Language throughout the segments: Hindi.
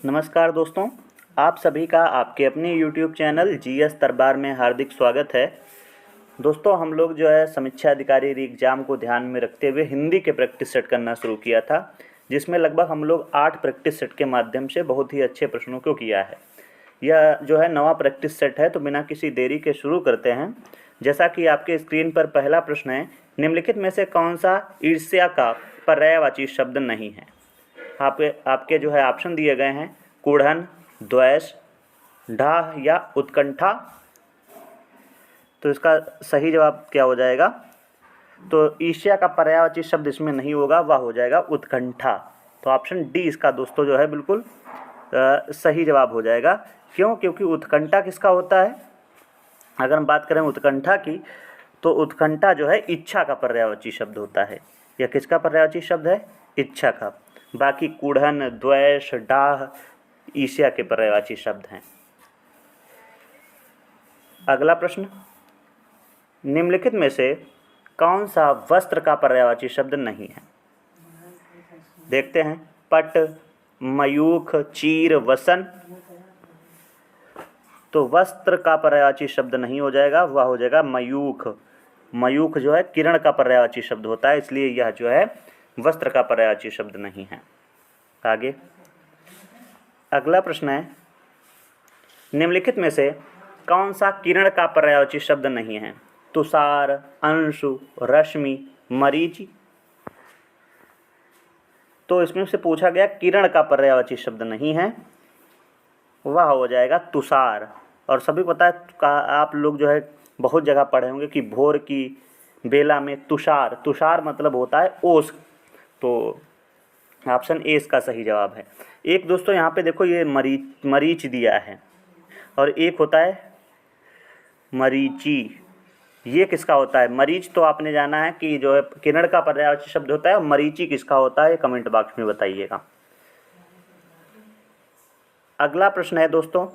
नमस्कार दोस्तों, आप सभी का आपके अपने YouTube चैनल जीएस दरबार में हार्दिक स्वागत है। दोस्तों, हम लोग जो है समीक्षा अधिकारी एग्ज़ाम को ध्यान में रखते हुए हिंदी के प्रैक्टिस सेट करना शुरू किया था, जिसमें लगभग हम लोग 8 प्रैक्टिस सेट के माध्यम से बहुत ही अच्छे प्रश्नों को किया है। यह जो है नवा प्रैक्टिस सेट है, तो बिना किसी देरी के शुरू करते हैं। जैसा कि आपके स्क्रीन पर पहला प्रश्न है, निम्नलिखित में से कौन सा ईर्ष्या का पर्यायवाची शब्द नहीं है। आपके जो है ऑप्शन दिए गए हैं, कुढ़न, द्वेष, डाह या उत्कंठा। तो इसका सही जवाब क्या हो जाएगा? तो ईर्ष्या का पर्यायवाची शब्द इसमें नहीं होगा, वह हो जाएगा उत्कंठा। तो ऑप्शन डी इसका दोस्तों जो है बिल्कुल सही जवाब हो जाएगा। क्यों? क्योंकि उत्कंठा किसका होता है? अगर हम बात करें उत्कंठा की, तो उत्कंठा जो है इच्छा का पर्यायवाची शब्द होता है। यह किसका पर्यायवाची शब्द है? इच्छा का। बाकी कुढ़न, द्वेष, डाह ईर्ष्या के पर्यायवाची शब्द हैं। अगला प्रश्न, निम्नलिखित में से कौन सा वस्त्र का पर्यायवाची शब्द नहीं है? देखते हैं, पट, मयूख, चीर, वसन। तो वस्त्र का पर्यायवाची शब्द नहीं हो जाएगा, वह हो जाएगा मयूख। मयूख जो है किरण का पर्यायवाची शब्द होता है, इसलिए यह जो है वस्त्र का पर्यायवाची शब्द नहीं है। आगे अगला प्रश्न है, निम्नलिखित में से कौन सा किरण का पर्यायवाची शब्द नहीं है? तुषार, अंशु, रश्मि, मरीचि। तो इसमें से पूछा गया किरण का पर्यायवाची शब्द नहीं है, वह हो जाएगा तुषार। और सभी पता है, आप लोग जो है बहुत जगह पढ़े होंगे कि भोर की बेला में तुषार, तुषार मतलब होता है ओस। तो ऑप्शन ए इसका सही जवाब है। एक दोस्तों यहाँ पे देखो, ये मरीच दिया है और एक होता है मरीचि। ये किसका होता है? मरीच तो आपने जाना है कि जो है किरण का पर्यायवाची शब्द होता है, और मरीचि किसका होता है, कमेंट बॉक्स में बताइएगा। अगला प्रश्न है दोस्तों,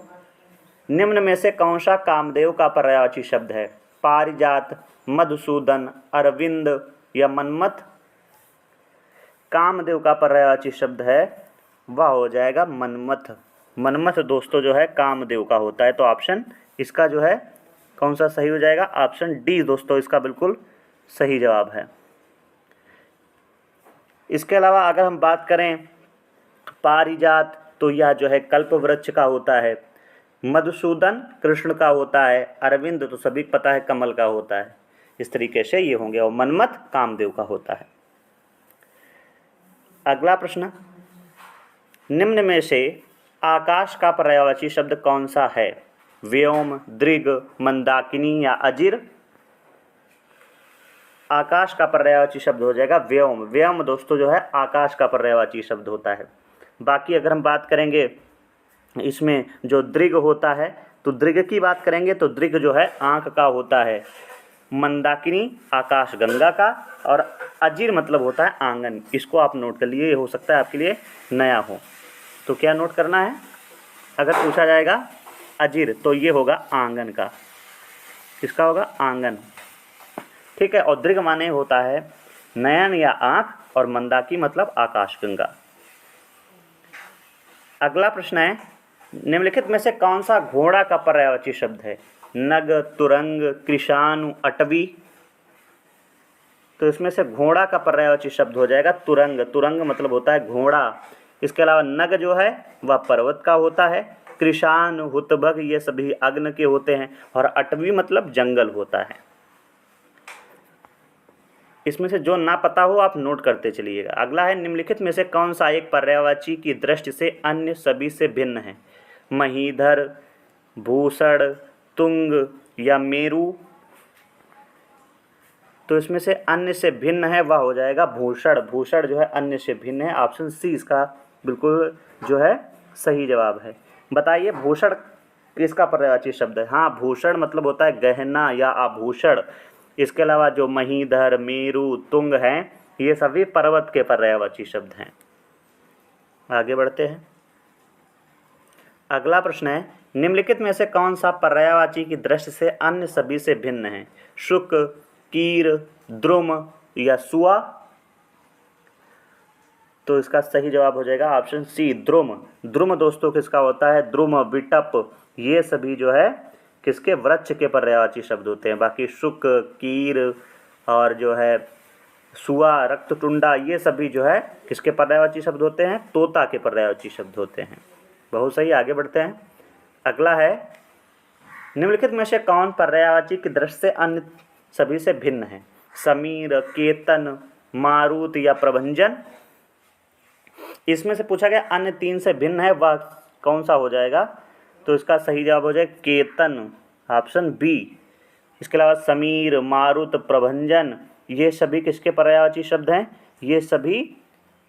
निम्न में से कौन सा कामदेव का पर्यायवाची शब्द है? पारिजात, मधुसूदन, अरविंद या मनमथ। कामदेव का पर्यायवाची शब्द है, वह हो जाएगा मनमथ। मनमथ दोस्तों जो है कामदेव का होता है। तो ऑप्शन इसका जो है कौन सा सही हो जाएगा? ऑप्शन डी दोस्तों इसका बिल्कुल सही जवाब है। इसके अलावा अगर हम बात करें पारिजात, तो यह जो है कल्प वृक्ष का होता है। मधुसूदन कृष्ण का होता है। अरविंद तो सभी को पता है कमल का होता है। इस तरीके से ये होंगे, और मनमथ कामदेव का होता है। अगला प्रश्न, निम्न में से आकाश का पर्यायवाची शब्द कौन सा है? व्योम, दृग, मंदाकिनी या अजिर। आकाश का पर्यायवाची शब्द हो जाएगा व्योम। व्योम दोस्तों जो है आकाश का पर्यायवाची शब्द होता है। बाकी अगर हम बात करेंगे इसमें जो दृग होता है, तो दृग की बात करेंगे तो दृग जो है आँख का होता है। मंदाकिनी आकाश गंगा का, और अजिर मतलब होता है आंगन। इसको आप नोट कर लिए, हो सकता है आपके लिए नया हो। तो क्या नोट करना है? अगर पूछा जाएगा अजिर, तो ये होगा आंगन का। किसका होगा? आंगन। ठीक है। और दृग माने होता है नयन या आँख, और मंदाकी मतलब आकाश गंगा। अगला प्रश्न है, निम्नलिखित में से कौन सा घोड़ा का पर्यायवाची शब्द है? नग, तुरंग, कृशानु, अटवी। तो इसमें से घोड़ा का पर्यायवाची शब्द हो जाएगा तुरंग। तुरंग मतलब होता है घोड़ा। इसके अलावा नग जो है वह पर्वत का होता है। कृशान, हुतभग ये सभी अग्नि के होते हैं, और अटवी मतलब जंगल होता है। इसमें से जो ना पता हो आप नोट करते चलिएगा। अगला है, निम्नलिखित में से कौन सा एक पर्यायवाची की दृष्टि से अन्य सभी से भिन्न है? महीधर, भूषण, तुंग या मेरु। तो इसमें से अन्य से भिन्न है, वह हो जाएगा भूषण। भूषण जो है अन्य से भिन्न है। ऑप्शन सी इसका बिल्कुल जो है सही जवाब है। बताइए भूषण किसका पर्यायवाची शब्द है? हाँ, भूषण मतलब होता है गहना या आभूषण। इसके अलावा जो महीधर, मेरु, तुंग हैं, ये सभी पर्वत के पर्यायवाची शब्द हैं। आगे बढ़ते हैं। अगला प्रश्न है, निम्नलिखित में से कौन सा पर्यायवाची की दृष्टि से अन्य सभी से भिन्न है? शुक, कीर, द्रुम या सुआ। तो इसका सही जवाब हो जाएगा ऑप्शन सी द्रुम। द्रुम दोस्तों किसका होता है? द्रुम, विटप, ये सभी जो है किसके? वृक्ष के पर्यायवाची शब्द होते हैं। बाकी शुक, कीर और जो है सुआ, रक्तटुंडा, ये सभी जो है किसके पर्यायवाची शब्द होते हैं? तोता के पर्यायवाची शब्द होते हैं। बहुत सही, आगे बढ़ते हैं। अगला है, निम्नलिखित में से कौन पर्यायवाची की दृष्टि से अन्य सभी से भिन्न है? समीर, केतन, मारुत या प्रभंजन। इसमें से पूछा गया अन्य तीन से भिन्न है, वह कौन सा हो जाएगा? तो इसका सही जवाब हो जाएगा केतन, ऑप्शन बी। इसके अलावा समीर, मारुत, प्रभंजन, ये सभी किसके पर्यायवाची शब्द हैं? ये सभी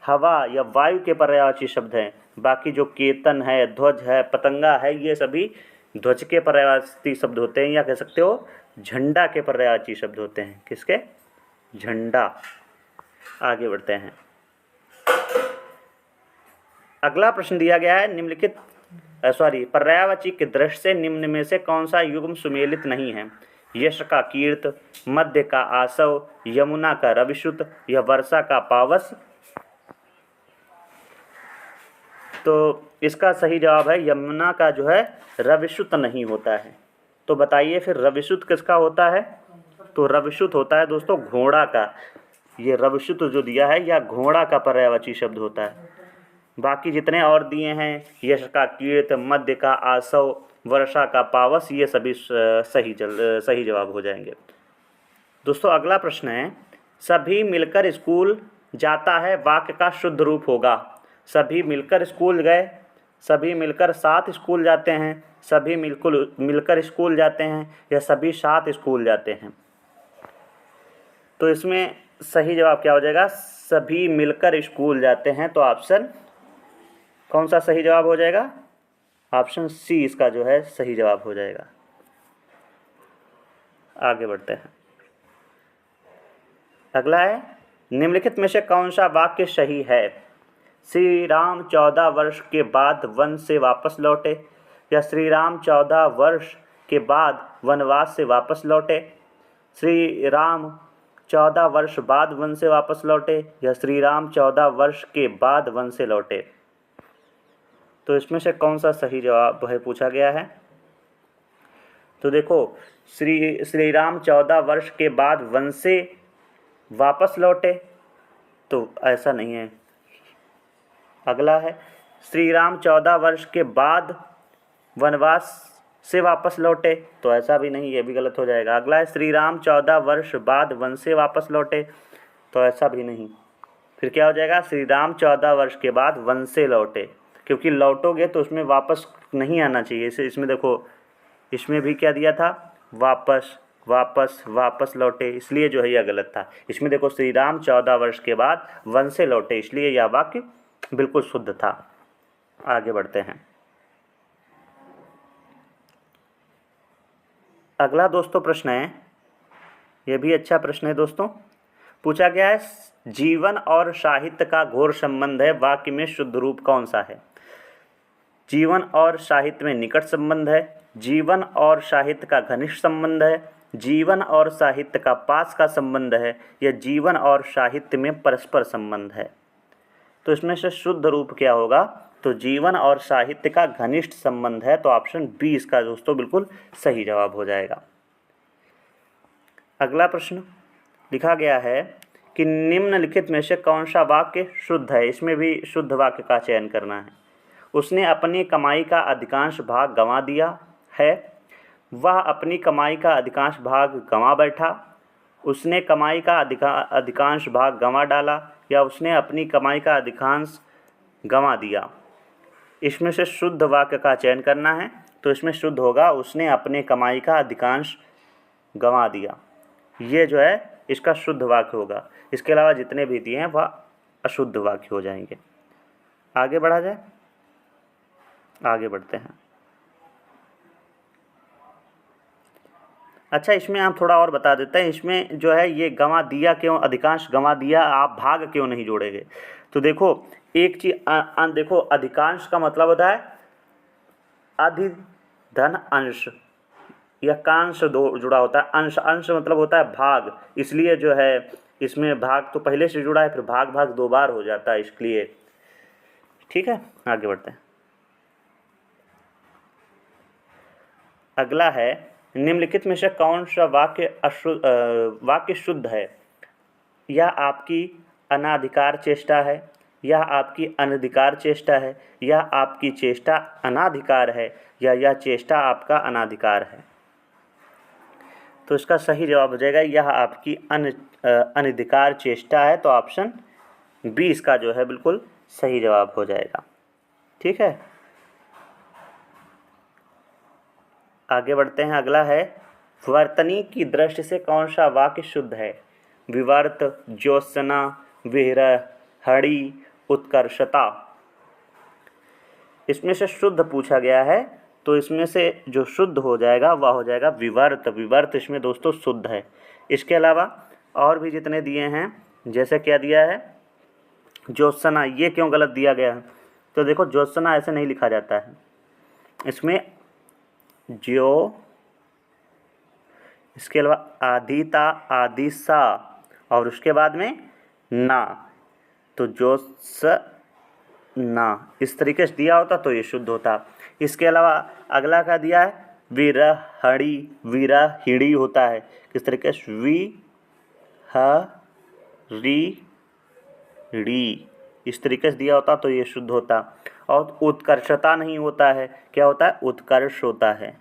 हवा या वायु के पर्यायवाची शब्द हैं। बाकी जो केतन है, ध्वज है, पतंगा है, ये सभी ध्वज के पर्यायवाची शब्द होते हैं, या कह सकते हो झंडा के पर्यायवाची शब्द होते हैं। किसके? झंडा। आगे बढ़ते हैं। अगला प्रश्न दिया गया है, निम्नलिखित पर्यायवाची की दृष्टि से निम्न में से कौन सा युग्म सुमेलित नहीं है? यश का कीर्त, मध्य का आसव, यमुना का रविशुत या वर्षा का पावस। तो इसका सही जवाब है यमुना का जो है रविशुत नहीं होता है। तो बताइए फिर रविशुत किसका होता है? तो रविशुत होता है दोस्तों घोड़ा का। ये रविशुत जो दिया है यह घोड़ा का पर्यायवाची शब्द होता है। बाकी जितने और दिए हैं, यश का कीर्त, मध्य का आसव, वर्षा का पावस, ये सभी सही जवाब हो जाएंगे। दोस्तों अगला प्रश्न है, सभी मिलकर स्कूल जाता है वाक्य का शुद्ध रूप होगा। सभी मिलकर स्कूल गए, सभी मिलकर साथ स्कूल जाते हैं, सभी मिलकर स्कूल जाते हैं, या सभी साथ स्कूल जाते हैं। तो इसमें सही जवाब क्या हो जाएगा? सभी मिलकर स्कूल जाते हैं। तो ऑप्शन कौन सा सही जवाब हो जाएगा? ऑप्शन सी इसका जो है सही जवाब हो जाएगा। आगे बढ़ते हैं। अगला है, निम्नलिखित में से कौन सा वाक्य सही है? श्री राम 14 वर्ष के बाद वन से वापस लौटे, या श्री राम 14 वर्ष के बाद वनवास से वापस लौटे, श्री राम 14 वर्ष बाद वन से वापस लौटे, या श्री राम 14 वर्ष के बाद वन से लौटे। तो इसमें से कौन सा सही जवाब है पूछा गया है? तो देखो, श्री राम 14 वर्ष के बाद वन से वापस लौटे, तो ऐसा नहीं है। अगला है, श्री राम 14 वर्ष के बाद वनवास से वापस लौटे, तो ऐसा भी नहीं, ये भी गलत हो जाएगा। अगला है, श्री राम 14 वर्ष बाद वन से वापस लौटे, तो ऐसा भी नहीं। फिर क्या हो जाएगा? श्री राम 14 वर्ष के बाद वन से लौटे, क्योंकि लौटोगे तो उसमें वापस नहीं आना चाहिए। इसमें देखो, इसमें भी क्या दिया था? वापस वापस वापस लौटे, इसलिए जो है यह गलत था। इसमें देखो, श्री राम 14 वर्ष के बाद वन से लौटे, इसलिए यह वाक्य बिल्कुल शुद्ध था। आगे बढ़ते हैं। अगला दोस्तों प्रश्न है, यह भी अच्छा प्रश्न है दोस्तों। पूछा गया है, जीवन और साहित्य का घोर संबंध है, वाक्य में शुद्ध रूप कौन सा है? जीवन और साहित्य में निकट संबंध है, जीवन और साहित्य का घनिष्ठ संबंध है, जीवन और साहित्य का पास का संबंध है, या जीवन और साहित्य में परस्पर संबंध है। तो इसमें से शुद्ध रूप क्या होगा? तो जीवन और साहित्य का घनिष्ठ संबंध है। तो ऑप्शन बी इसका दोस्तों बिल्कुल सही जवाब हो जाएगा। अगला प्रश्न लिखा गया है कि निम्नलिखित में से कौन सा वाक्य शुद्ध है? इसमें भी शुद्ध वाक्य का चयन करना है। उसने अपनी कमाई का अधिकांश भाग गंवा दिया है, वह अपनी कमाई का अधिकांश भाग गंवा बैठा, उसने कमाई का अधिकांश भाग गंवा डाला, या उसने अपनी कमाई का अधिकांश गंवा दिया। इसमें से शुद्ध वाक्य का चयन करना है। तो इसमें शुद्ध होगा, उसने अपने कमाई का अधिकांश गंवा दिया। ये जो है इसका शुद्ध वाक्य होगा। इसके अलावा जितने भी दिए हैं वह अशुद्ध वाक्य हो जाएंगे। आगे बढ़ा जाए। आगे बढ़ते हैं। अच्छा, इसमें हम थोड़ा और बता देते हैं। इसमें जो है ये गंवा दिया क्यों, अधिकांश गंवा दिया, आप भाग क्यों नहीं जोड़ेंगे? तो देखो, एक चीज देखो, अधिकांश का मतलब होता है अधि धन अंश, या कांश दो जुड़ा होता है। अंश मतलब होता है भाग, इसलिए जो है इसमें भाग तो पहले से जुड़ा है, फिर भाग भाग दो बार हो जाता है, इसलिए। ठीक है, आगे बढ़ते हैं। अगला है, निम्नलिखित में से कौन सा वाक्य शुद्ध है? यह आपकी अनाधिकार चेष्टा है, यह आपकी अनधिकार चेष्टा है, यह आपकी चेष्टा अनाधिकार है, या यह चेष्टा आपका अनाधिकार है। तो इसका सही जवाब हो जाएगा यह आपकी अनधिकार चेष्टा है। तो ऑप्शन बी इसका जो है बिल्कुल सही जवाब हो जाएगा। ठीक है, आगे बढ़ते हैं। अगला है, वर्तनी की दृष्टि से कौन सा वाक्य शुद्ध है? विवर्त, ज्योत्सना, विरह, हरि, उत्कर्षता। इसमें से शुद्ध पूछा गया है, तो इसमें से जो शुद्ध हो जाएगा वह हो जाएगा विवर्त। विवर्त इसमें दोस्तों शुद्ध है। इसके अलावा और भी जितने दिए हैं, जैसे क्या दिया है, ज्योत्सना, ये क्यों गलत दिया गया है? तो देखो, ज्योत्सना ऐसे नहीं लिखा जाता है, इसमें इसके अलावा आदिता, आदिसा और उसके बाद में ना, तो ज्योत्सना इस तरीके से दिया होता तो ये शुद्ध होता। इसके अलावा अगला का दिया है विरहड़ी, विरहिड़ी होता है किस तरीके से? री, इस तरीके से दिया होता तो ये शुद्ध होता। और उत्कर्षता नहीं होता है, क्या होता है? उत्कर्ष होता है,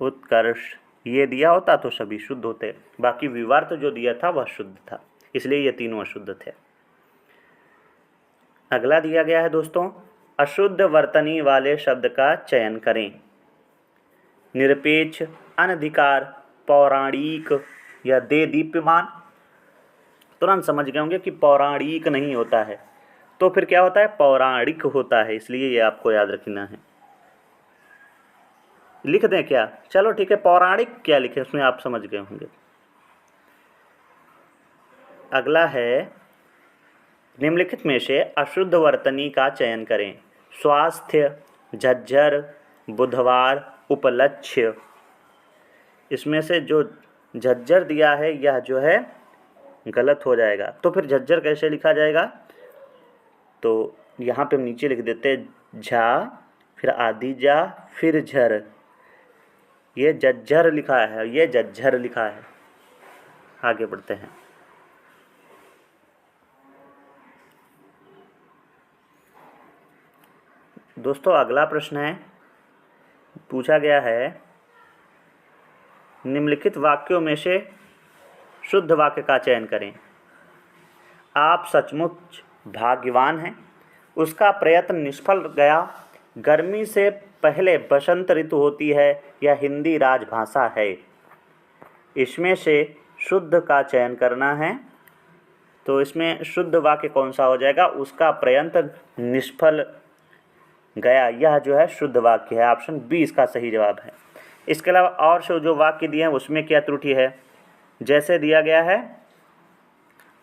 उत्कर्ष ये दिया होता तो सभी शुद्ध होते। बाकी विवर्त जो दिया था वह शुद्ध था, इसलिए ये तीनों अशुद्ध थे। अगला दिया गया है दोस्तों, अशुद्ध वर्तनी वाले शब्द का चयन करें। निरपेक्ष, अनधिकार, पौराणिक या देदीप्यमान। तुरंत समझ गए होंगे कि पौराणिक नहीं होता है, तो फिर क्या होता है? पौराणिक होता है, इसलिए ये आपको याद रखना है। लिख दें क्या? चलो ठीक है, पौराणिक क्या लिखे उसमें आप समझ गए होंगे। अगला है, निम्नलिखित में से अशुद्ध वर्तनी का चयन करें। स्वास्थ्य, झज्झर, बुधवार, उपलक्ष्य। इसमें से जो झज्झर दिया है यह जो है गलत हो जाएगा। तो फिर झज्झर कैसे लिखा जाएगा? तो यहाँ पे हम नीचे लिख देते झा, फिर आदि जा, फिर झर, ये झज्झर लिखा है, ये झज्झर लिखा है। आगे बढ़ते हैं। दोस्तों अगला प्रश्न है, पूछा गया है, निम्नलिखित वाक्यों में से शुद्ध वाक्य का चयन करें। आप सचमुच भाग्यवान हैं, उसका प्रयत्न निष्फल गया, गर्मी से पहले बसंत ऋतु होती है, यह हिंदी राजभाषा है। इसमें से शुद्ध का चयन करना है। तो इसमें शुद्ध वाक्य कौन सा हो जाएगा? उसका प्रयत्न निष्फल गया, यह जो है शुद्ध वाक्य है। ऑप्शन बी इसका सही जवाब है। इसके अलावा और जो वाक्य दिए हैं उसमें क्या त्रुटि है? जैसे दिया गया है,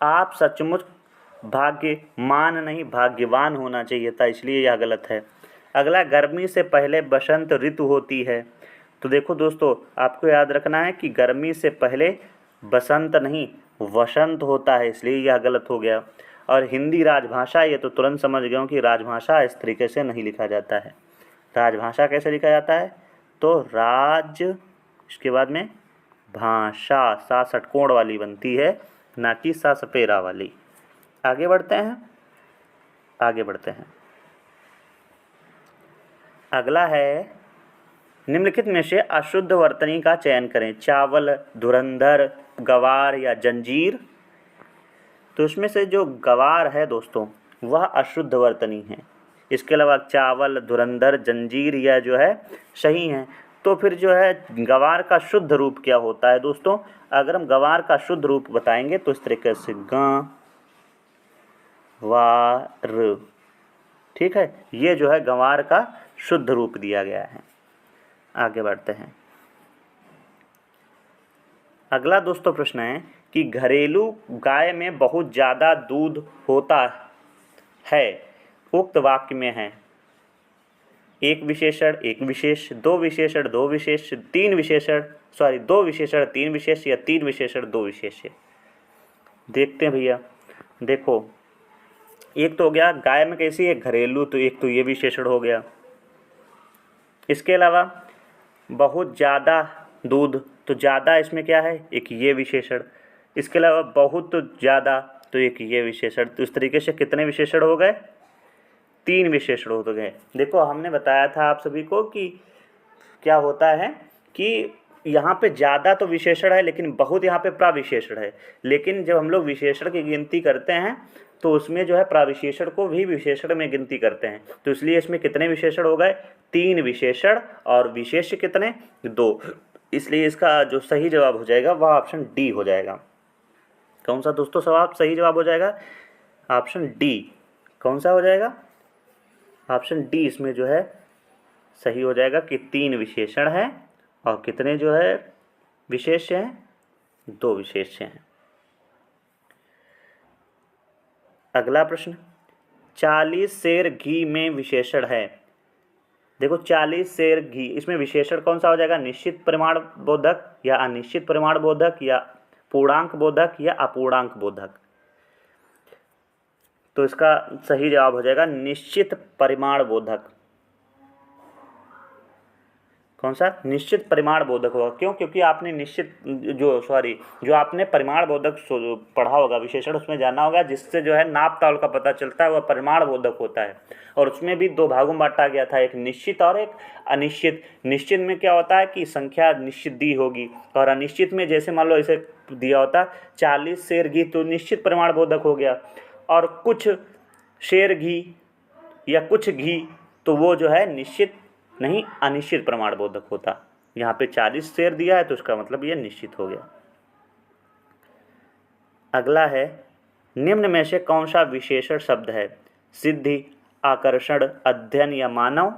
आप सचमुच भाग्यमान नहीं भाग्यवान होना चाहिए था, इसलिए यह गलत है। अगला, गर्मी से पहले बसंत ऋतु होती है। तो देखो दोस्तों, आपको याद रखना है कि गर्मी से पहले बसंत नहीं वसंत होता है, इसलिए यह गलत हो गया। और हिंदी राजभाषा, ये तो तुरंत समझ गए हो कि राजभाषा इस तरीके से नहीं लिखा जाता है। राजभाषा कैसे लिखा जाता है? तो राज, इसके बाद में भाषा, सा षटकोण वाली बनती है, ना कि सा सपेरा वाली। आगे बढ़ते हैं, आगे बढ़ते हैं। अगला है, निम्नलिखित में से अशुद्ध वर्तनी का चयन करें। चावल, धुरंधर, गवार या जंजीर। तो इसमें से जो गवार है दोस्तों वह अशुद्ध वर्तनी है। इसके अलावा चावल, धुरंधर, जंजीर यह जो है सही है। तो फिर जो है गवार का शुद्ध रूप क्या होता है दोस्तों? अगर हम गवार का शुद्ध रूप बताएंगे तो इस तरीके से गवार, ठीक है, ये जो है गवार का शुद्ध रूप दिया गया है। आगे बढ़ते हैं। अगला दोस्तों प्रश्न है कि घरेलू गाय में बहुत ज़्यादा दूध होता है, उक्त वाक्य में है। एक विशेषण, एक विशेष, दो विशेषण, दो विशेष, तीन विशेषण, दो विशेषण, तीन विशेष या तीन विशेषण, दो विशेष। देखते हैं भैया। देखो, एक तो हो गया गाय में कैसी है, घरेलू, तो एक तो ये विशेषण हो गया। इसके अलावा बहुत ज़्यादा दूध, तो ज़्यादा इसमें क्या है, एक ये विशेषण। इसके अलावा बहुत ज़्यादा, तो एक ये विशेषण। तो इस तरीके से कितने विशेषण हो गए, 3 विशेषण हो गए। देखो हमने बताया था आप सभी को कि क्या होता है कि यहाँ पे ज़्यादा तो विशेषण है लेकिन बहुत यहाँ पे प्राविशेषण है। लेकिन जब हम लोग विशेषण की गिनती करते हैं तो उसमें जो है प्राविशेषण को भी विशेषण में गिनती करते हैं। तो इसलिए इसमें कितने विशेषण हो गए, 3 विशेषण, और विशेष्य कितने, 2। इसलिए इसका जो सही जवाब हो जाएगा वह ऑप्शन डी हो जाएगा। कौन सा दोस्तों जवाब सही जवाब हो जाएगा, ऑप्शन डी। कौन सा हो जाएगा, ऑप्शन डी इसमें जो है सही हो जाएगा कि 3 विशेषण हैं और कितने जो है विशेष्य हैं, 2 विशेष्य हैं। अगला प्रश्न, 40 सेर घी में विशेषण है। देखो 40 सेर घी, इसमें विशेषण कौन सा हो जाएगा, निश्चित परिमाण बोधक या अनिश्चित परिमाण बोधक या पूर्णांक बोधक या अपूर्णांक बोधक। तो इसका सही जवाब हो जाएगा निश्चित परिमाण बोधक। कौन सा, निश्चित परिमाण बोधक होगा। क्यों, क्योंकि आपने जो आपने परिमाण बोधक पढ़ा होगा विशेषण, उसमें जाना होगा जिससे जो है नाप तौल का पता चलता है, वह परिमाण बोधक होता है। और उसमें भी 2 भागों में बांटा गया था, एक निश्चित और एक अनिश्चित। निश्चित में क्या होता है कि संख्या निश्चित दी होगी, और अनिश्चित में जैसे मान लो इसे दिया होता 40 सेर घी, तो निश्चित परिमाण बोधक हो गया। और कुछ शेर घी या कुछ घी, तो वो जो है निश्चित नहीं अनिश्चित प्रमाण बोधक होता। यहाँ पे 40 शेर दिया है तो उसका मतलब ये निश्चित हो गया। अगला है, निम्न में से कौन सा विशेषण शब्द है, सिद्धि, आकर्षण, अध्ययन या मानव।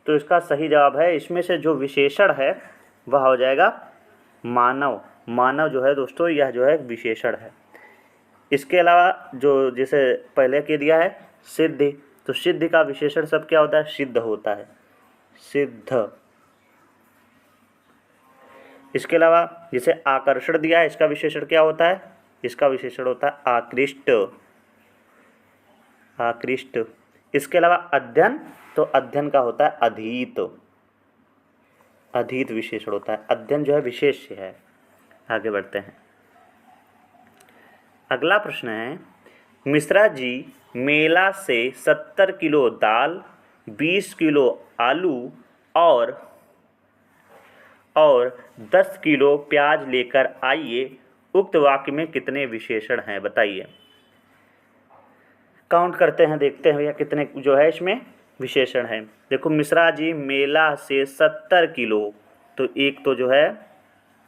तो इसका सही जवाब है, इसमें से जो विशेषण है वह हो जाएगा मानव। मानव जो है दोस्तों यह जो है विशेषण है। इसके अलावा जो जैसे पहले के दिया है सिद्धि, तो सिद्धि का विशेषण शब्द क्या होता है, सिद्ध होता है, सिद्ध। इसके अलावा जैसे आकर्षण दिया है, इसका विशेषण क्या होता है, इसका विशेषण होता है आकृष्ट, आकृष्ट। इसके अलावा अध्ययन, तो अध्ययन का होता है अधीत, अधीत विशेषण होता है। अध्ययन जो है विशेष्य है। आगे बढ़ते हैं। अगला प्रश्न है, मिश्रा जी मेला से 70 किलो दाल, 20 किलो आलू और 10 किलो प्याज लेकर आइए। उक्त वाक्य में कितने विशेषण हैं बताइए। काउंट करते हैं, देखते हैं भैया कितने जो है इसमें विशेषण हैं। देखो मिश्रा जी मेला से 70 किलो, तो एक तो जो है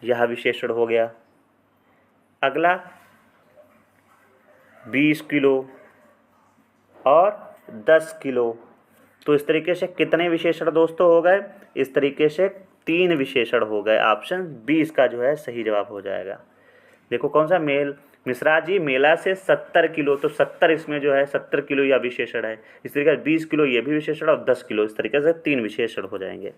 यह विशेषण हो गया। अगला 20 किलो और 10 किलो, तो इस तरीके से कितने विशेषण दोस्तों हो गए, इस तरीके से 3 विशेषण हो गए। ऑप्शन बी इसका जो है सही जवाब हो जाएगा। देखो कौन सा, मिश्रा जी मेला से 70 किलो, तो 70 इसमें जो है 70 किलो यह विशेषण है। इस तरीके से 20 किलो ये भी विशेषण और 10 किलो, इस तरीके से 3 विशेषण हो जाएंगे।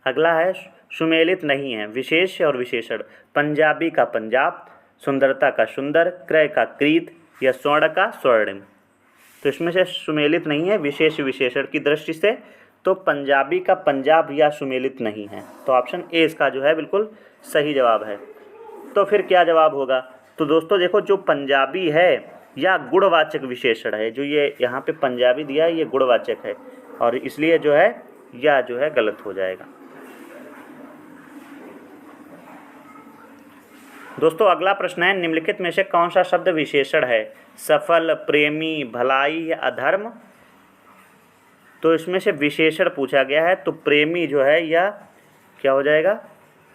अगला है सुमेलित नहीं है, विशेष और विशेषण। पंजाबी का पंजाब, सुंदरता का सुंदर, क्रय का क्रीत या स्वर्ण का स्वर्णिम। तो इसमें से सुमेलित नहीं है विशेष विशेषण की दृष्टि से, तो पंजाबी का पंजाब या सुमेलित नहीं है। तो ऑप्शन ए इसका जो है बिल्कुल सही जवाब है। तो फिर क्या जवाब होगा, तो दोस्तों देखो जो पंजाबी है या गुणवाचक विशेषण है, जो ये यहाँ पे पंजाबी दिया है ये गुणवाचक है, और इसलिए जो है यह जो है गलत हो जाएगा। दोस्तों अगला प्रश्न है, निम्नलिखित में से कौन सा शब्द विशेषण है, सफल, प्रेमी, भलाई या अधर्म। तो इसमें से विशेषण पूछा गया है, तो प्रेमी जो है या क्या हो जाएगा,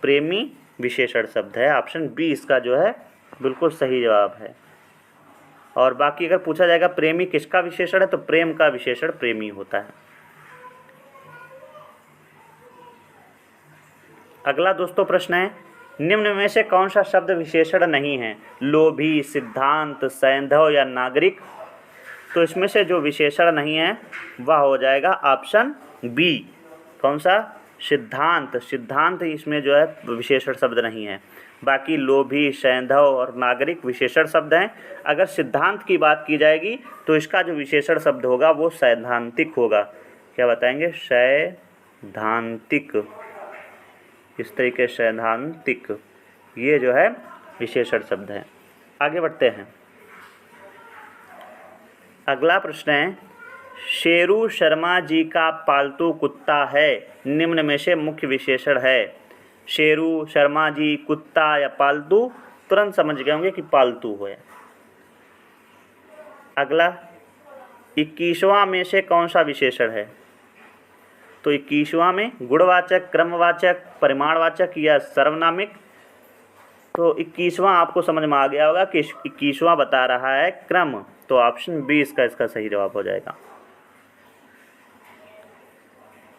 प्रेमी विशेषण शब्द है। ऑप्शन बी इसका जो है बिल्कुल सही जवाब है। और बाकी अगर पूछा जाएगा प्रेमी किसका विशेषण है, तो प्रेम का विशेषण प्रेमी होता है। अगला दोस्तों प्रश्न है, निम्न में से कौन सा शब्द विशेषण नहीं है, लोभी, सिद्धांत, सैंधव या नागरिक। तो इसमें से जो विशेषण नहीं है वह हो जाएगा ऑप्शन बी। कौन सा, सिद्धांत, सिद्धांत इसमें जो है विशेषण शब्द नहीं है। बाकी लोभी, सैंधव और नागरिक विशेषण शब्द हैं। अगर सिद्धांत की बात की जाएगी तो इसका जो विशेषण शब्द होगा वो सैद्धांतिक होगा। क्या बताएंगे? सैद्धांतिक। इस तरीके सैद्धांतिक, ये जो है विशेषण शब्द है। आगे बढ़ते हैं। अगला प्रश्न है, शेरू शर्मा जी का पालतू कुत्ता है, निम्न में से मुख्य विशेषण है। शेरू, शर्मा जी, कुत्ता या पालतू, तुरंत समझ गए होंगे कि पालतू है। अगला, 21वां में से कौन सा विशेषण है? तो 21वां में गुणवाचक, क्रमवाचक, परिमाणवाचक या सर्वनामिक। तो 21वां आपको समझ में आ गया होगा कि 21वां बता रहा है क्रम, तो ऑप्शन बी इसका सही जवाब हो जाएगा।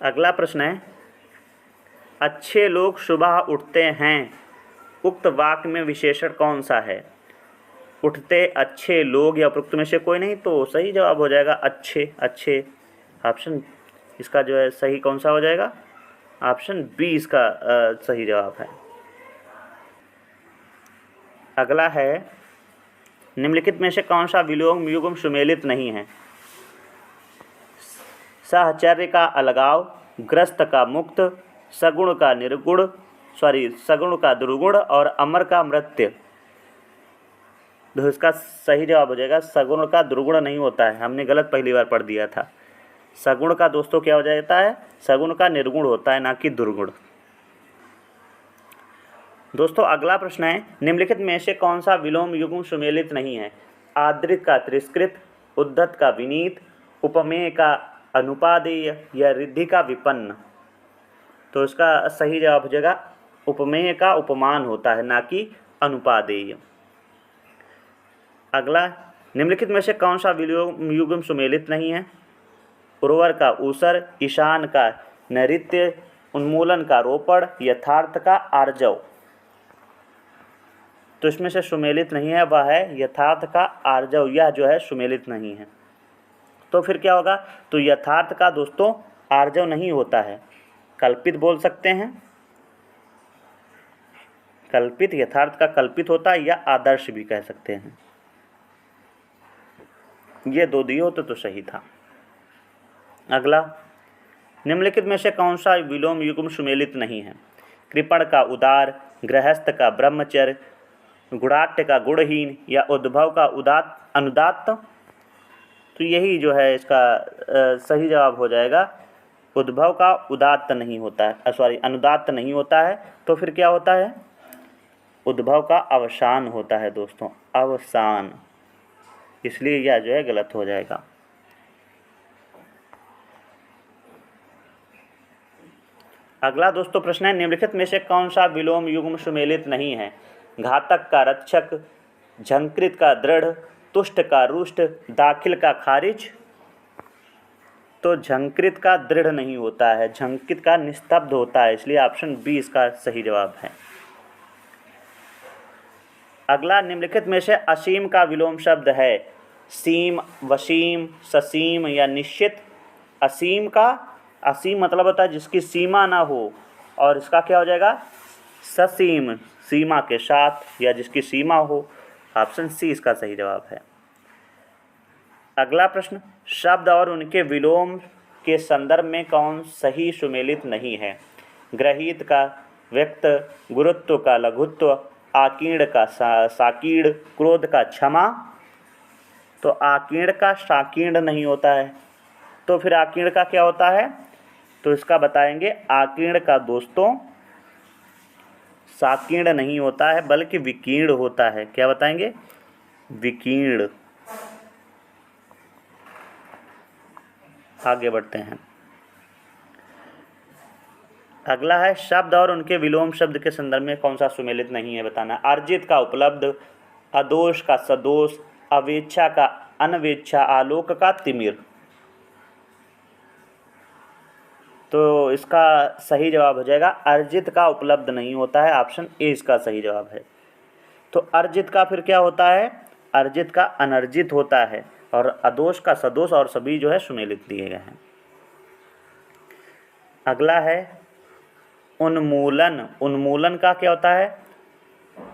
अगला प्रश्न है, अच्छे लोग सुबह उठते हैं, उक्त वाक्य में विशेषण कौन सा है? उठते अच्छे लोग या उपरोक्त में से कोई नहीं, तो सही जवाब हो जाएगा अच्छे। अच्छे ऑप्शन इसका जो है सही कौन सा हो जाएगा? ऑप्शन बी इसका सही जवाब है। अगला है, निम्नलिखित में से कौन सा विलोम युग्म सुमेलित नहीं है? साहचर्य का अलगाव, ग्रस्त का मुक्त, सगुण का निर्गुण, सगुण का दुर्गुण और अमर का मृत्य। तो इसका सही जवाब हो जाएगा सगुण का दुर्गुण नहीं होता है। हमने गलत पहली बार पढ़ दिया था। सगुण का दोस्तों क्या हो जाता है? सगुण का निर्गुण होता है, ना कि दुर्गुण। दोस्तों अगला प्रश्न है, निम्नलिखित में से कौन सा विलोम युग्म सुमेलित नहीं है? आदृत का तिरस्कृत, उद्धत का विनीत, उपमेय का अनुपादेय या रिद्धि का विपन्न। तो इसका सही जवाब हो जाएगा उपमेय का उपमान होता है, ना कि अनुपादेय। अगला, निम्नलिखित में से कौन सा विलोम युग्म सुमेलित नहीं है? उर्वर का ऊसर, ईशान का नैऋत्य, उन्मूलन का रोपण, यथार्थ का आर्जव। तो इसमें से सुमेलित नहीं है, वह है यथार्थ का आर्जव। यह जो है सुमेलित नहीं है। तो फिर क्या होगा? तो यथार्थ का दोस्तों आर्जव नहीं होता है, कल्पित बोल सकते हैं। कल्पित, यथार्थ का कल्पित होता है या आदर्श भी कह सकते हैं। ये दो दिए होते तो सही था। अगला, निम्नलिखित में से कौन सा विलोम युग्म सुमेलित नहीं है? कृपण का उदार, गृहस्थ का ब्रह्मचर्य, गुणाट्य का गुणहीन या उद्भव का अनुदात्त। तो यही जो है इसका सही जवाब हो जाएगा। उद्भव का उदात्त नहीं होता है, अनुदात्त नहीं होता है। तो फिर क्या होता है? उद्भव का अवसान होता है दोस्तों, अवसान। इसलिए यह जो है गलत हो जाएगा। अगला दोस्तों प्रश्न है, निम्नलिखित में से कौन सा विलोम युग्म सुमेलित नहीं है? घातक का रक्षक, झंकृत का दृढ़, तुष्ट का रुष्ट, दाखिल का खारिज। तो झंकृत का दृढ़ नहीं होता है, झंकृत का निस्तब्ध होता है। इसलिए ऑप्शन बी इसका सही जवाब है। अगला, निम्नलिखित में से असीम का विलोम शब्द है? सीम, वसीम, ससीम या निश्चित। असीम का, असीम मतलब होता है जिसकी सीमा ना हो, और इसका क्या हो जाएगा? ससीम, सीमा के साथ या जिसकी सीमा हो। ऑप्शन सी इसका सही जवाब है। अगला प्रश्न, शब्द और उनके विलोम के संदर्भ में कौन सही सुमेलित नहीं है? ग्रहीत का व्यक्त, गुरुत्व का लघुत्व, आकीर्ण का साकीर्ण, क्रोध का क्षमा। तो आकीर्ण का साकीर्ण नहीं होता है, तो फिर आकीर्ण का क्या होता है? तो इसका बताएंगे, आकीर्ण का दोस्तों साकीर्ण नहीं होता है बल्कि विकीर्ण होता है। क्या बताएंगे? विकीर्ण। आगे बढ़ते हैं। अगला है, शब्द और उनके विलोम शब्द के संदर्भ में कौन सा सुमेलित नहीं है बताना। अर्जित का उपलब्ध, अदोष का सदोष, अवेच्छा का अनवेच्छा, आलोक का तिमिर। तो इसका सही जवाब हो जाएगा अर्जित का उपलब्ध नहीं होता है। ऑप्शन ए इसका सही जवाब है। तो अर्जित का फिर क्या होता है? अर्जित का अनर्जित होता है, और अदोष का सदोष, और सभी जो है सुमेलित दिए गए हैं। अगला है, उन्मूलन, उन्मूलन का क्या होता है?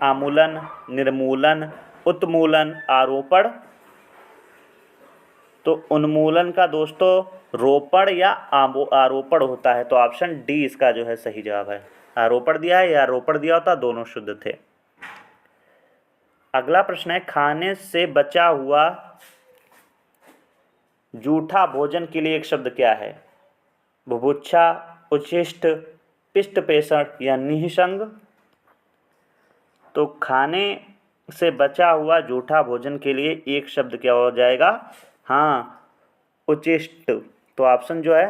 आमूलन, निर्मूलन, उत्मूलन, आरोपण। तो उन्मूलन का दोस्तों रोपण या आरोपण होता है। तो ऑप्शन डी इसका जो है सही जवाब है। आरोपण दिया है या आरोपण दिया होता, दोनों शुद्ध थे। अगला प्रश्न है, खाने से बचा हुआ जूठा भोजन के लिए एक शब्द क्या है? बुभुक्षा, उच्छिष्ट, पिष्ट पेषण या निःसंग। तो खाने से बचा हुआ जूठा भोजन के लिए एक शब्द क्या हो जाएगा? हाँ, उच्छिष्ट। तो ऑप्शन जो है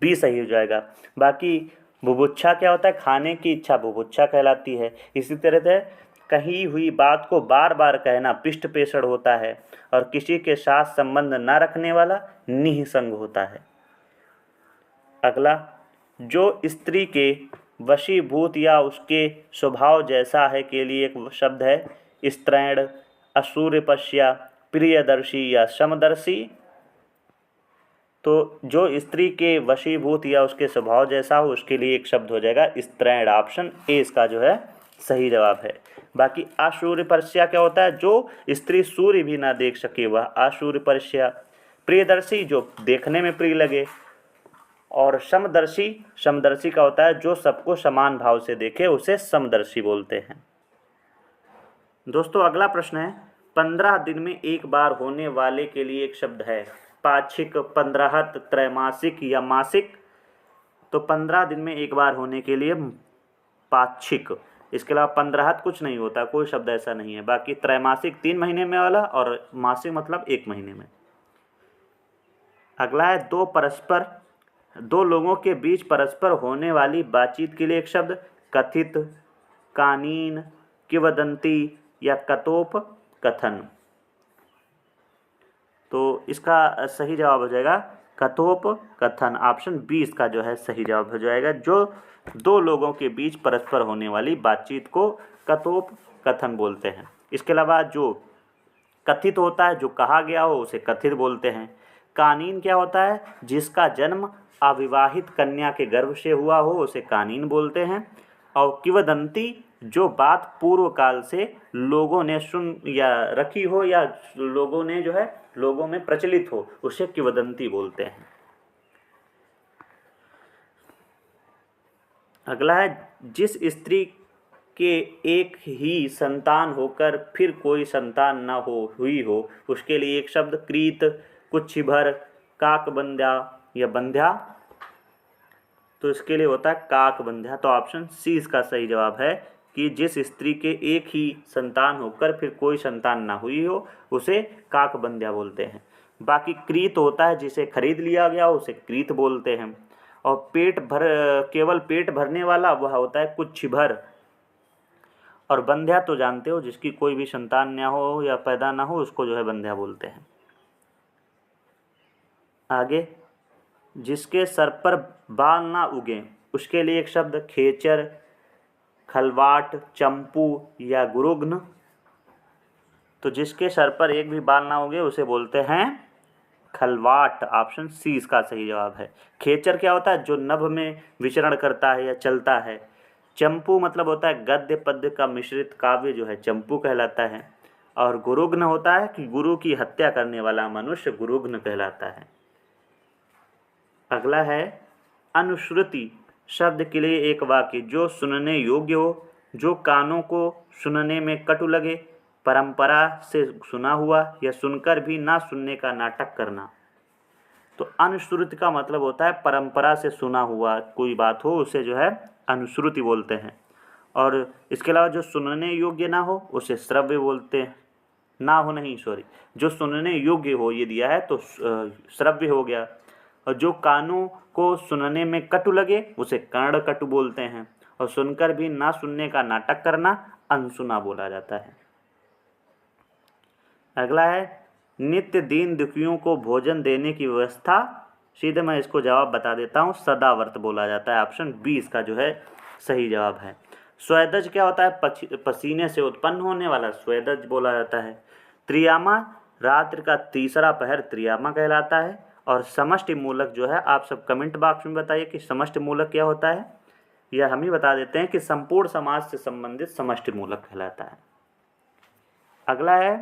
बी सही हो जाएगा। बाकी बुभुक्षा क्या होता है? खाने की इच्छा बुभुक्षा कहलाती है। इसी तरह से कही हुई बात को बार बार कहना पिष्ट पेषण होता है, और किसी के साथ संबंध न रखने वाला निःसंग होता है। अगला, जो स्त्री के वशीभूत या उसके स्वभाव जैसा है के लिए एक शब्द है स्त्रैण, असूर्यपश्या, प्रियदर्शी या समदर्शी। तो जो स्त्री के वशीभूत या उसके स्वभाव जैसा हो उसके लिए एक शब्द हो जाएगा स्त्रैण। ऑप्शन ए इसका जो है सही जवाब है। बाकी असूर्यपश्या क्या होता है? जो स्त्री सूर्य भी ना देख सके वह असूर्यपश्या। प्रियदर्शी जो देखने में प्रिय लगे। और समदर्शी, समदर्शी का होता है जो सबको समान भाव से देखे उसे समदर्शी बोलते हैं। दोस्तों अगला प्रश्न है, 15 दिन में एक बार होने वाले के लिए एक शब्द है पाक्षिक, पंद्रहत, त्रैमासिक या मासिक। तो 15 दिन में एक बार होने के लिए पाक्षिक, इसके अलावा पंद्रहत कुछ नहीं होता, कोई शब्द ऐसा नहीं है। बाकी त्रैमासिक 3 महीने में वाला और मासिक मतलब 1 महीने में। अगला है, दो लोगों के बीच परस्पर होने वाली बातचीत के लिए एक शब्द कथित, कानीन, किंवदंती या कथोप कथन। तो इसका सही जवाब हो जाएगा कथोप कथन। ऑप्शन बी इसका जो है सही जवाब हो जाएगा। जो दो लोगों के बीच परस्पर होने वाली बातचीत को कथोप कथन बोलते हैं। इसके अलावा जो कथित होता है, जो कहा गया हो उसे कथित बोलते हैं। कानीन क्या होता है? जिसका जन्म अविवाहित कन्या के गर्भ से हुआ हो उसे कानीन बोलते हैं। और किंवदंती जो बात पूर्व काल से लोगों ने सुन या रखी हो या लोगों ने जो है लोगों में प्रचलित हो उसे किंवदंती बोलते हैं। अगला है, जिस स्त्री के एक ही संतान होकर फिर कोई संतान न हुई हो उसके लिए एक शब्द कृत, कुक्षिभर, काकबंध्या या बंध्या। तो इसके लिए होता है काकबंध्या। तो ऑप्शन सी इसका सही जवाब है कि जिस स्त्री के एक ही संतान होकर फिर कोई संतान ना हुई हो उसे काकबंध्या बोलते हैं। बाकी कृत होता है जिसे खरीद लिया गया उसे कृत बोलते हैं। और केवल पेट भरने वाला वह होता है कुक्षिभर। और बंध्या तो जानते हो, जिसकी कोई भी संतान ना हो या पैदा ना हो उसको जो है बंध्या बोलते हैं। आगे, जिसके सर पर बाल ना उगे उसके लिए एक शब्द खेचर, खलवाट, चंपू या गुरुग्न। तो जिसके सर पर एक भी बाल ना उगे उसे बोलते हैं खलवाट। ऑप्शन सी इसका सही जवाब है। खेचर क्या होता है? जो नभ में विचरण करता है या चलता है। चंपू मतलब होता है गद्य पद्य का मिश्रित काव्य जो है चंपू कहलाता है। और गुरुग्न होता है कि गुरु की हत्या करने वाला मनुष्य गुरुग्न कहलाता है। अगला है, अनुश्रुति शब्द के लिए एक वाक्य जो सुनने योग्य हो, जो कानों को सुनने में कटु लगे, परंपरा से सुना हुआ या सुनकर भी ना सुनने का नाटक करना। तो अनुश्रुति का मतलब होता है परंपरा से सुना हुआ कोई बात हो उसे जो है अनुश्रुति बोलते हैं। और इसके अलावा जो सुनने योग्य ना हो उसे श्रव्य बोलते हैं। ना हो नहीं, सॉरी, जो सुनने योग्य हो ये दिया है तो श्रव्य हो गया। और जो कानों को सुनने में कटु लगे उसे कर्ण कटु बोलते हैं। और सुनकर भी ना सुनने का नाटक करना अनसुना बोला जाता है। अगला है, नित्य दीन दुखियों को भोजन देने की व्यवस्था, सीधे मैं इसको जवाब बता देता हूँ, सदाव्रत बोला जाता है। ऑप्शन बी इसका जो है सही जवाब है। स्वेदज क्या होता है? पसीने से उत्पन्न होने वाला स्वेदज बोला जाता है। त्रियामा रात्रि का तीसरा पहर त्रियामा कहलाता है। और समष्टि मूलक जो है, आप सब कमेंट बॉक्स में बताइए कि समष्टि मूलक क्या होता है। यह हम ही बता देते हैं कि संपूर्ण समाज से संबंधित समष्टि मूलक कहलाता है। अगला है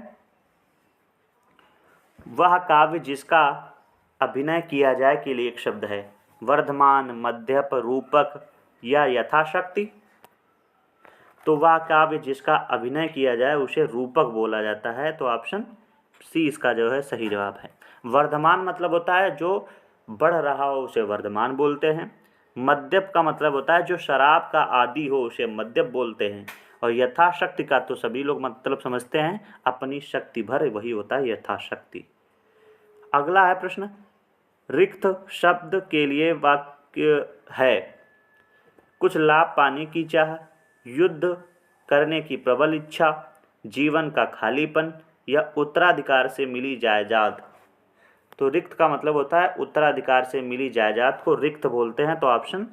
वह काव्य जिसका अभिनय किया जाए के लिए एक शब्द है। वर्धमान, मध्यप, रूपक या यथाशक्ति। तो वह काव्य जिसका अभिनय किया जाए उसे रूपक बोला जाता है। तो ऑप्शन सी इसका जो है सही जवाब है। वर्धमान मतलब होता है जो बढ़ रहा हो उसे वर्धमान बोलते हैं। मद्यप का मतलब होता है जो शराब का आदी हो उसे मद्यप बोलते हैं। और यथाशक्ति का तो सभी लोग मतलब समझते हैं अपनी शक्ति भर, वही होता है यथाशक्ति। अगला है प्रश्न, रिक्त शब्द के लिए वाक्य है। कुछ लाभ पाने की चाह, युद्ध करने की प्रबल इच्छा, जीवन का खालीपन या उत्तराधिकार से मिली जायदाद। तो रिक्त का मतलब होता है उत्तराधिकार से मिली जायदाद को रिक्त बोलते हैं। तो ऑप्शन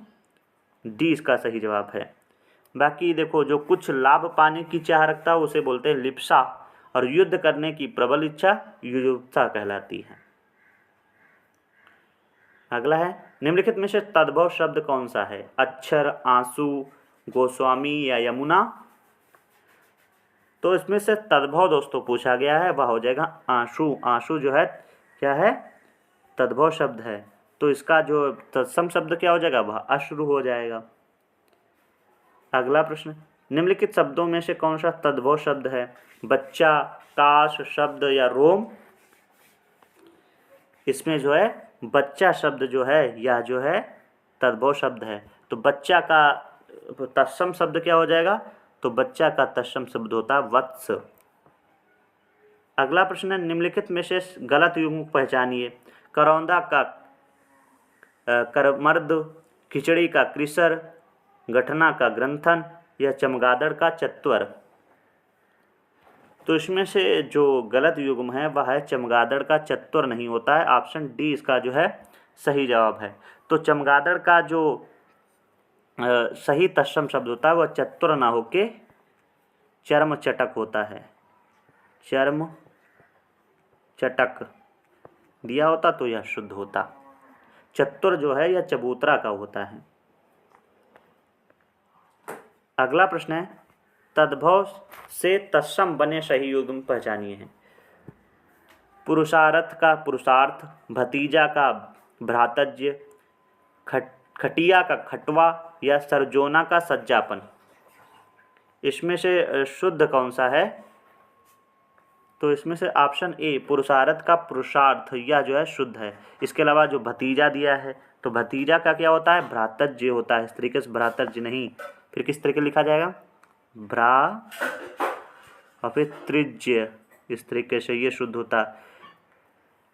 डी इसका सही जवाब है। बाकी देखो, जो कुछ लाभ पाने की चाह रखता है उसे बोलते हैं लिप्सा, और युद्ध करने की प्रबल इच्छा युयुत्सा कहलाती है। अगला है, निम्नलिखित में से तद्भव शब्द कौन सा है। अक्षर, आंसू, गोस्वामी या यमुना। तो इसमें से तद्भव दोस्तों पूछा गया है, वह हो जाएगा आंसू। आंसू जो है क्या है, तद्भव शब्द है। तो इसका जो तत्सम शब्द क्या हो जाएगा, वह अश्रु हो जाएगा। अगला प्रश्न, निम्नलिखित शब्दों में से कौन सा तद्भव शब्द है। बच्चा, काश शब्द या रोम। इसमें जो है बच्चा शब्द जो है यह जो है तद्भव शब्द है। तो बच्चा का तत्सम शब्द क्या हो जाएगा, तो बच्चा का तत्सम शब्द होता है वत्स। अगला प्रश्न है, निम्नलिखित में से गलत युग्म पहचानिए। करौंदा का करमर्द, खिचड़ी का कृसर, गठना का ग्रंथन या चमगादड़ का चत्वर। तो इसमें से जो गलत युग्म है वह है चमगादड़ का चत्वर नहीं होता है। ऑप्शन डी इसका जो है सही जवाब है। तो चमगादड़ का जो सही तत्सम शब्द होता है वह चत्वर ना होके चर्म चटक होता है। चर्म चटक दिया होता तो यह शुद्ध होता। चत्वर जो है यह चबूतरा का होता है। अगला प्रश्न है, तद्भव से तत्सम बने सही युग्म पहचानिए हैं। पुरुषार्थ का पुरुषार्थ, भतीजा का भ्रातज्य, खटिया का खटवा या सरजोना का सज्जापन। इसमें से शुद्ध कौन सा है, तो इसमें से ऑप्शन ए पुरुषार्थ का पुरुषार्थ यह जो है शुद्ध है। इसके अलावा जो भतीजा दिया है तो भतीजा का क्या होता है, भ्रातज्य होता है। इस तरीके से भ्रातज्य नहीं, फिर किस तरीके लिखा जाएगा, भ्रा और फिर त्रिज्य, इस तरीके से ये शुद्ध होता है।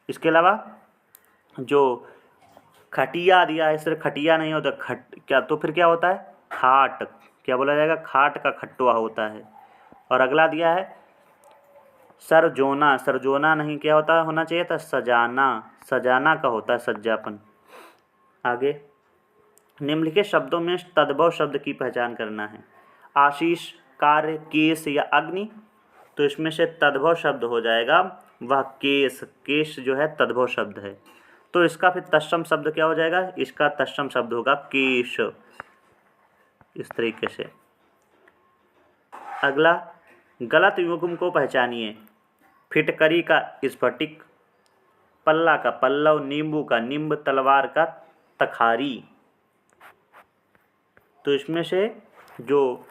इसके अलावा जो खटिया दिया है, इस तरह खटिया नहीं होता, क्या तो फिर क्या होता है, खाट, क्या बोला जाएगा, खाट का खट्टवा होता है। और अगला दिया है सरजोना, सरजोना नहीं, क्या होता होना चाहिए था, सजाना, सजाना का होता है सज्जापन। आगे, निम्नलिखित शब्दों में तद्भव शब्द की पहचान करना है। आशीष, कार्य, केस या अग्नि। तो इसमें से तद्भव शब्द हो जाएगा वह केस। केश जो है तद्भव शब्द है। तो इसका फिर तत्सम शब्द क्या हो जाएगा, इसका तत्सम शब्द होगा केश, इस तरीके से। अगला, गलत युग्म को पहचानिए। फिटकरी का स्फटिक, पल्ला का पल्लव, नींबू का नींब, तलवार का तखारी। तो इसमें से जो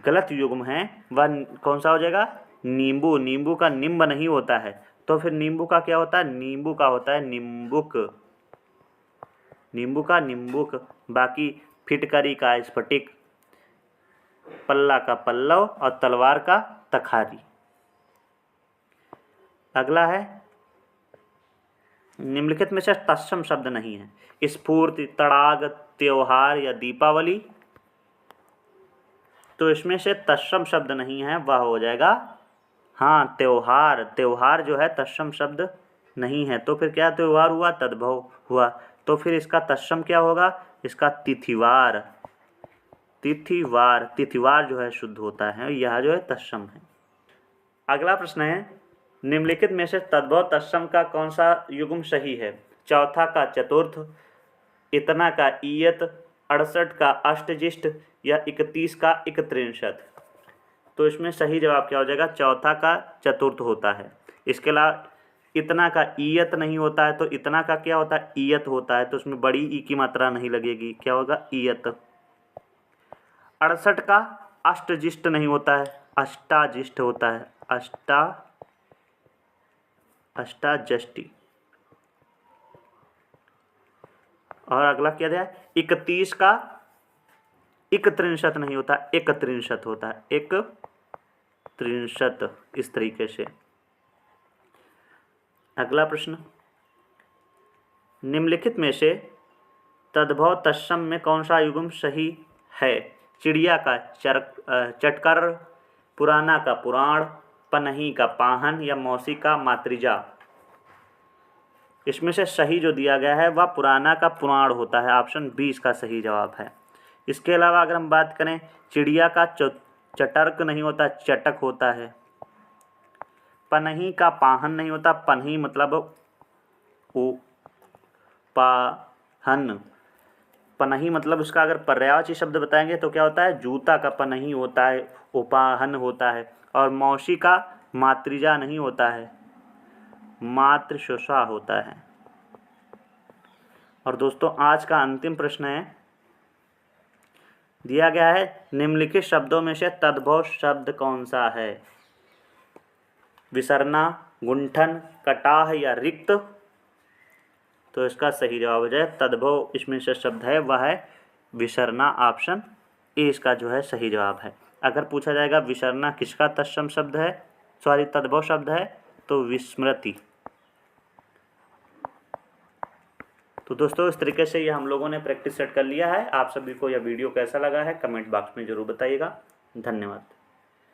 गलत युग्म है वह कौन सा हो जाएगा, नींबू। नींबू का निम्ब नहीं होता है, तो फिर नींबू का क्या होता है, नींबू का होता है निम्बुक, नींबू का निम्बुक। बाकी फिटकरी का स्फटिक, पल्ला का पल्लव और तलवार का तखारी। अगला है, निम्नलिखित में से तत्सम शब्द नहीं है। स्फूर्ति, तड़ाग, त्योहार या दीपावली। तो इसमें से तत्सम शब्द नहीं है, वह हो जाएगा हाँ त्योहार। त्योहार जो है तत्सम शब्द नहीं है, तो फिर क्या त्योहार हुआ, तद्भव हुआ। तो फिर इसका तत्सम क्या होगा, इसका तिथिवार। तिथिवार, तिथिवार जो है शुद्ध होता है, यह जो है तत्सम है। अगला प्रश्न है, निम्नलिखित में से तद्भव तत्सम का कौन सा युग्म सही है। चौथा का चतुर्थ, इतना का ईयत, 68 का अष्टजिष्ट या 31 का इकत्रिंशत। तो इसमें सही जवाब क्या हो जाएगा, चौथा का चतुर्थ होता है। इसके अलावा इतना का ईयत नहीं होता है, तो इतना का क्या होता है, ईयत होता है, तो उसमें बड़ी ई की मात्रा नहीं लगेगी, क्या होगा, ईयत। 68 का अष्टजिष्ट नहीं होता है, अष्टाजिष्ट होता है, अष्टाजष्टी। और अगला क्या दिया, 31 का इकत्रिंशत नहीं होता, एकत्रिंशत होता है, एकत्रिंशत, इस तरीके से। अगला प्रश्न, निम्नलिखित में से तद्भव तत्सम में कौन सा युग्म सही है। चिड़िया का चटकर, पुराना का पुराण, पनही का पाहन या मौसी का मातृजा। इसमें से सही जो दिया गया है वह पुराना का पुराण होता है, ऑप्शन बी इसका सही जवाब है। इसके अलावा अगर हम बात करें, चिड़िया का चटर्क नहीं होता, चटक होता है। पनही का पाहन नहीं होता, पनही मतलब पाहन, पनही मतलब उसका अगर पर्यायवाची शब्द बताएंगे तो क्या होता है, जूता का पनही होता है, उपाहन होता है। और मौसी का मातृजा नहीं होता है, मातृशोषा होता है। और दोस्तों आज का अंतिम प्रश्न है, दिया गया है निम्नलिखित शब्दों में से तद्भव शब्द कौन सा है। विसरना, गुंठन, कटाह या रिक्त। तो इसका सही जवाब हो जाए तद्भव, इसमें से शब्द है वह है विसरना, ऑप्शन ए इसका जो है सही जवाब है। अगर पूछा जाएगा विसरना किसका तत्सम शब्द है, सॉरी तद्भव शब्द है, तो विस्मृति। तो दोस्तों इस तरीके से ये हम लोगों ने प्रैक्टिस सेट कर लिया है। आप सभी को यह वीडियो कैसा लगा है कमेंट बॉक्स में ज़रूर बताइएगा। धन्यवाद।